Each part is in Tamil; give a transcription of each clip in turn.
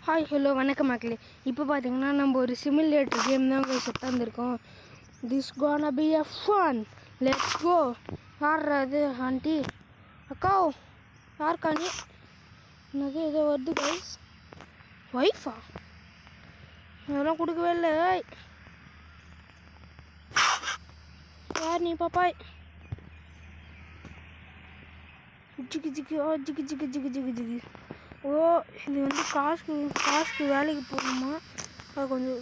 ஹாய் ஹலோ வணக்கம் மக்களே. இப்போ பார்த்தீங்கன்னா நம்ம ஒரு சிமுலேட்டர் கேம் தான் செட் வந்திருக்கோம். This gonna be a fun. Let's go. யார் அது ஆண்டி அக்கா? யாருக்கா நீ? என்னது ஏதோ வருது கைஸ். ஒய்ஃபா? அதெல்லாம் கொடுக்கவே இல்லை. யார் நீ பாப்பாய்? ஜிக்கு ஜிக்கு ஜிக்கு ஜிக்கு ஜிக்கு ஜிக்கு ஜிக்கு. ஓ, இது வந்து காசுக்கு வேலைக்கு போகணுமா? அது கொஞ்சம்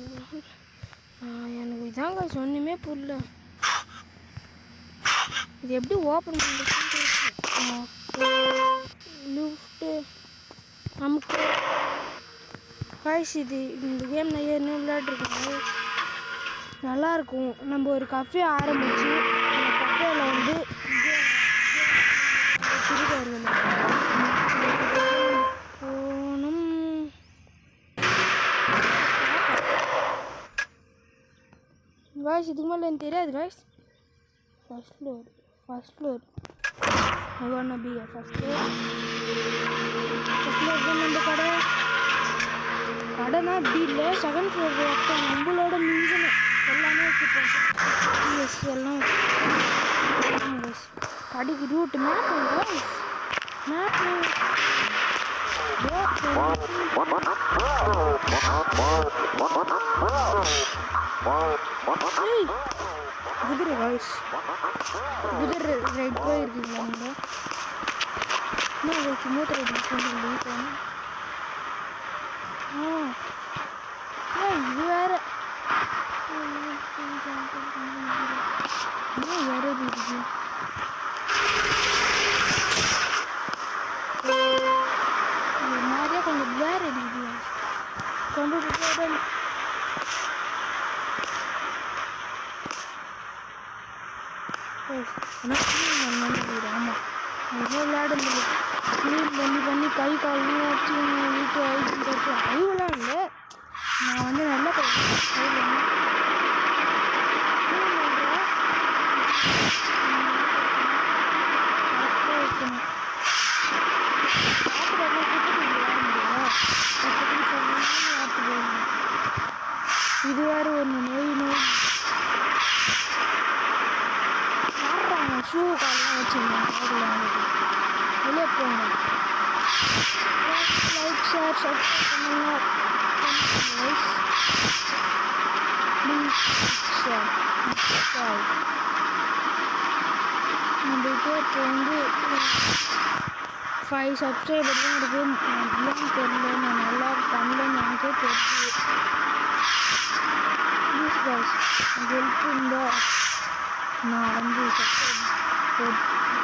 எனக்கு இதாங்க சொன்னுமே புரியல. இது எப்படி ஓப்பன் பண்ணுறது? லிஃப்ட்டு நமக்கு காய்ஸ். இந்த கேம் நான் ஏற்கனவே விளையாட்ருக்கேன். நல்லாயிருக்கும். நம்ம ஒரு கஃபே ஆரம்பித்து அந்த கஃபேயில் வந்து திருக்கார்கள் போகணும். காய்ஸ் இதுக்கு மேலே எனக்கு தெரியாது காய்ஸ். ஃபர்ஸ்ட் ஃப்ளோர் ஐவானா பி ஃபர்ஸ்ட் ஃப்ளோர் தான் நம்ம கடைனா பி இல்லை, செகண்ட் ஃப்ளோர் ஒருத்தன் நம்மளோட மிஞ்சணும் எல்லாமே வச்சுருப்போம். எஸ் எல்லாம் கைஸ். கடைக்கு ரூட் மேப் குதிரை காய்ஸ். குதிரை ரைட் போயிருக்கீங்களா நீங்கள்? இன்னும் மூத்த ரைட் சொல்லுங்க. இது வேறு வேறு இது இருக்கு. இது மாதிரியே கொஞ்சம் வேறு இருக்குது. கம்ப்யூட்டர் ஆமாம் விளையாட முடியும். க்ளீன் பண்ணி கை கால்லாம் வச்சு வீட்டு ஐஸ் ஐவெல்லாம் இல்லை. நான் வந்து நல்லா இது வேறு ஒன்று நோய் ஷூ காலெலாம் வச்சுருந்தேன். வெளியே போகணும். லைக் ஷேர் சப்ஸ்கிரைப் பண்ணுங்க. நம்மளுக்கு இப்போ வந்து 5 சப்ஸ்கிரைபர் தான் இருக்குது. அப்படிலாம் தெரியல, நான் நல்லா பண்ணலன்னு எனக்கே தெரியுது. ப்ளீஸ் கைஸ் ஹெல்ப் இருந்தால் நான் வந்து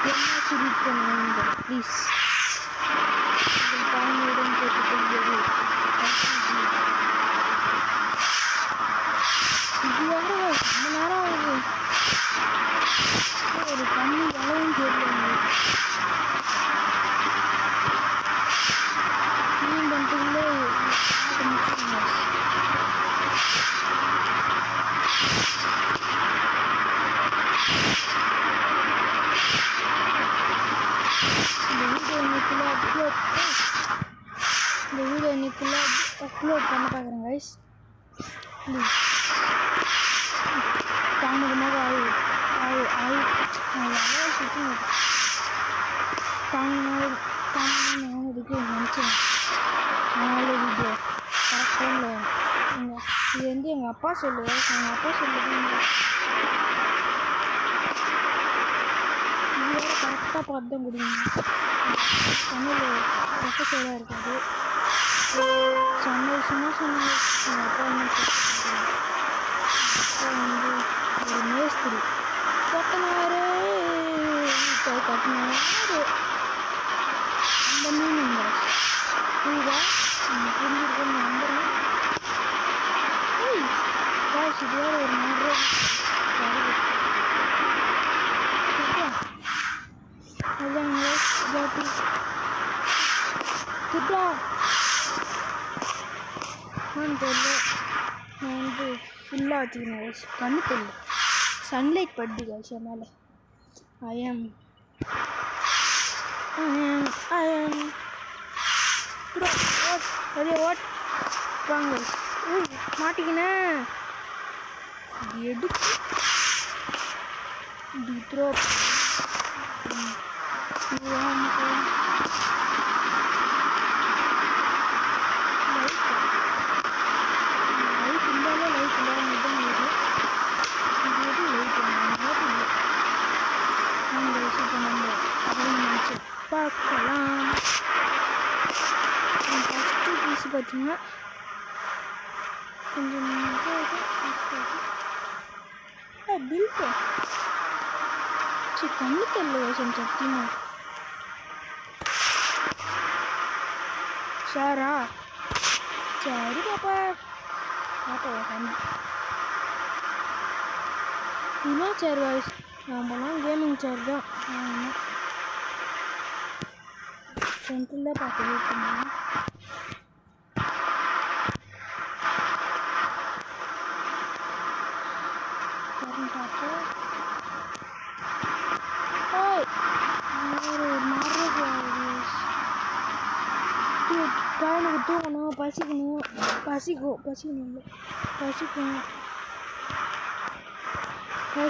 என்னாச்சு ரீட் பண்ணுவேன். ப்ளீஸ் தாழ்மையுடன் கேட்டுக்கொள்வது. இது வேறு ரொம்ப நேரம் ஆகுது. ஒரு தண்ணி அளவும் தெரியல. க்ளீன் பண்ணுறதுக்குள்ளே முடிச்சுங்க. இந்த வீடியோ இன்னைக்குள்ளே அப்லோட் பண்ண பார்க்குறேன் கைஸ். ப்ளீஸ் தாமதமாக சுற்றி தாமதமானதுக்கு நினச்சேன். நாலு வீடியோ கரெக்டாக இல்லை. இது வந்து எங்கள் அப்பா சொல்லுவேன். எங்கள் அப்பா சொல்லுது இது வேறு கரெக்டாக பார்த்து தான் கொடுங்க. தமிழ் ப்ரொஃபஸராக இருக்காது. சந்தோஷமாக சொன்னாங்க. எங்கள் அப்பா அப்பா வந்து ஒரு மேஸ்திரி கட்டினாரு. அந்த மீனிங்க புரியுதா? புரிஞ்சிருக்கேன்னு நம்புகிறேன். காசு இது வேறு ஒரு 100 திட்டா தெரியல. நான் வந்து ஃபுல்லாக வச்சுக்கிறேன். கண்ணு தெரியல. சன்லைட் படுது காய்ச்சி மேலே. ஐ am bro, what? வாங்க மாட்டிக்கினேன் எடுத்து த்ரோ பார்க்கலாம். ஃபஸ்ட்டு பீஸ் பார்த்தீங்கன்னா கொஞ்சம் பில்ட்டு சரி கண்ணு தெரியல யோசனை சத்தியமா சாரா சரி பாப்பா பாப்பா கண்ணு என்ன சேர் வாய்ஸ் நம்மலாம் கேமிங் சேர் தான் சென்டரில் பார்த்து இருக்கணும். பையனுக்கு தூங்கணும் பசிக்கும்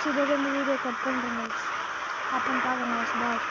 இதோட இந்த வீடியோ கட் பண்ணுறேன் அப்புறம் பார்க்குறேன் பாய்.